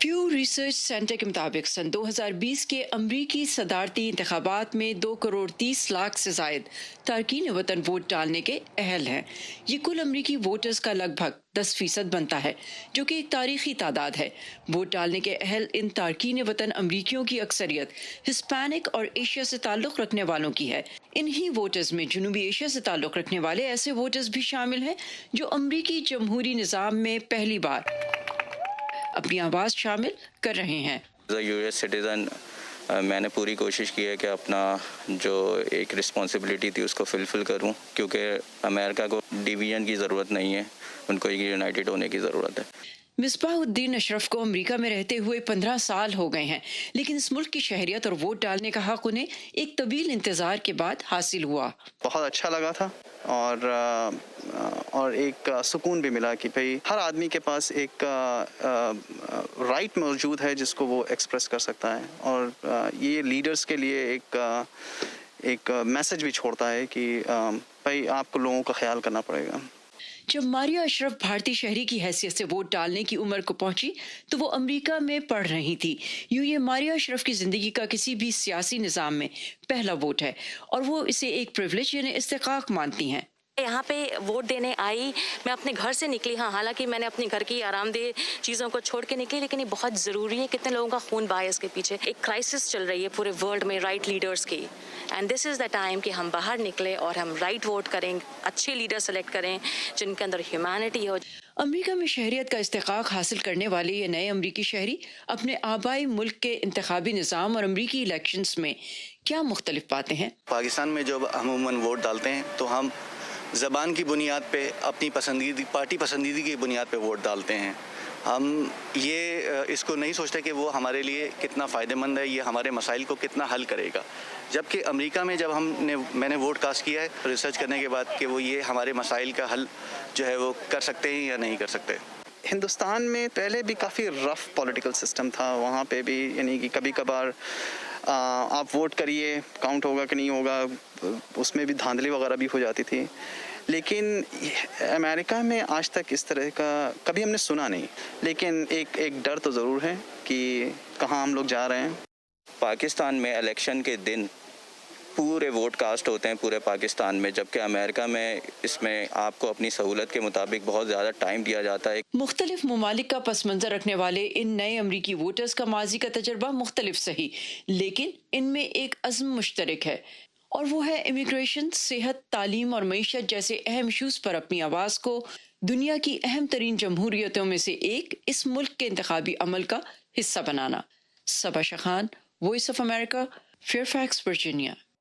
प्यू research centre के मुताबिक सन 2020 के अमरीकी सदारती इंतखाबात में 2 करोड़ 30 लाख से जायद तारकीन वतन वोट डालने के अहल हैं। ये कुल अमरीकी वोटर्स का लगभग 10% बनता है, जो कि एक तारीखी तादाद है। वोट डालने के अहल इन तारकीन वतन अमरीकियों की अक्सरियत हिस्पैनिक और एशिया से ताल्लुक़ रखने वालों की है। इन्हीं वोटर्स में जनूबी एशिया से ताल्लुक़ रखने वाले ऐसे वोटर्स भी शामिल हैं जो अमरीकी जमहूरी निज़ाम में पहली बार अपनी आवाज़ शामिल कर रहे हैं। यूएस सिटीज़न मैंने पूरी कोशिश की है कि अपना जो एक रिस्पॉन्सिबिलिटी थी उसको फुलफिल करूं, क्योंकि अमेरिका को डिवीजन की ज़रूरत नहीं है, उनको एक यूनाइटेड होने की ज़रूरत है। मिसबाहुद्दीन अशरफ को अमेरिका में रहते हुए 15 साल हो गए हैं, लेकिन इस मुल्क की शहरियत और वोट डालने का हक उन्हें एक तवील इंतजार के बाद हासिल हुआ। बहुत अच्छा लगा था और एक सुकून भी मिला कि भाई हर आदमी के पास एक राइट मौजूद है जिसको वो एक्सप्रेस कर सकता है, और ये लीडर्स के लिए एक मैसेज भी छोड़ता है कि भाई आपको लोगों का ख्याल करना पड़ेगा। जब मारिया अशरफ भारतीय शहरी की हैसियत से वोट डालने की उम्र को पहुंची तो वो अमेरिका में पढ़ रही थी। यूं ये मारिया अशरफ की जिंदगी का किसी भी सियासी निज़ाम में पहला वोट है और वो इसे एक प्रिविलेज यानी इस्तेकाक मानती हैं। यहाँ पे वोट देने आई, मैं अपने घर से निकली, हाँ हालांकि मैंने अपने घर की आरामदेह चीज़ों को छोड़ के निकली, लेकिन ये बहुत ज़रूरी है। कितने लोगों का खून बहा है इसके पीछे। एक क्राइसिस चल रही है पूरे वर्ल्ड में राइट लीडर्स की, and this is the time कि हम बाहर निकले और हम राइट वोट करें, अच्छे लीडर सेलेक्ट करें जिनके अंदर ह्यूमैनिटी हो। अमेरिका में शहरियत का इस्तेकाक हासिल करने वाले ये नए अमरीकी शहरी अपने आबाई मुल्क के इंतखाबी निज़ाम और अमरीकी इलेक्शंस में क्या मुख्तलिफ पाते हैं? पाकिस्तान में जब अमूमन वोट डालते हैं तो हम ज़बान की बुनियाद पे, अपनी पार्टी पसंदीदा की बुनियाद पे वोट डालते हैं। हम ये इसको नहीं सोचते कि वो हमारे लिए कितना फ़ायदेमंद है, ये हमारे मसाइल को कितना हल करेगा। जबकि अमेरिका में जब मैंने वोट कास्ट किया है रिसर्च करने के बाद कि वो ये हमारे मसाइल का हल जो है वो कर सकते हैं या नहीं कर सकते। हिंदुस्तान में पहले भी काफ़ी रफ़ पॉलिटिकल सिस्टम था, वहाँ पे भी यानी कि कभी कभार आप वोट करिए, काउंट होगा कि नहीं होगा, उसमें भी धांधली वगैरह भी हो जाती थी। लेकिन अमेरिका में आज तक इस तरह का कभी हमने सुना नहीं, लेकिन एक डर तो ज़रूर है कि कहाँ हम लोग जा रहे हैं। पाकिस्तान में इलेक्शन के दिन पूरे वोट कास्ट होते हैं पूरे पाकिस्तान में, जबकि अमेरिका में इसमें आपको अपनी सहूलत के मुताबिक बहुत ज़्यादा टाइम दिया जाता है। मुख्तलिफ ममालिक का पस मंज़र रखने वाले इन नए अमरीकी वोटर्स का माजी का तजर्बा मुख्तलिफ सही, लेकिन इनमें एक अज़्म मुश्तरक है और वो है इमिग्रेशन, सेहत, तालीम और मईशत जैसे अहम इशूज़ पर अपनी आवाज़ को दुनिया की अहम तरीन जमहूरियतों में से एक इस मुल्क के इंतखाबी अमल का हिस्सा बनाना। Saba Shah Khan, voice of America, Fairfax, Virginia.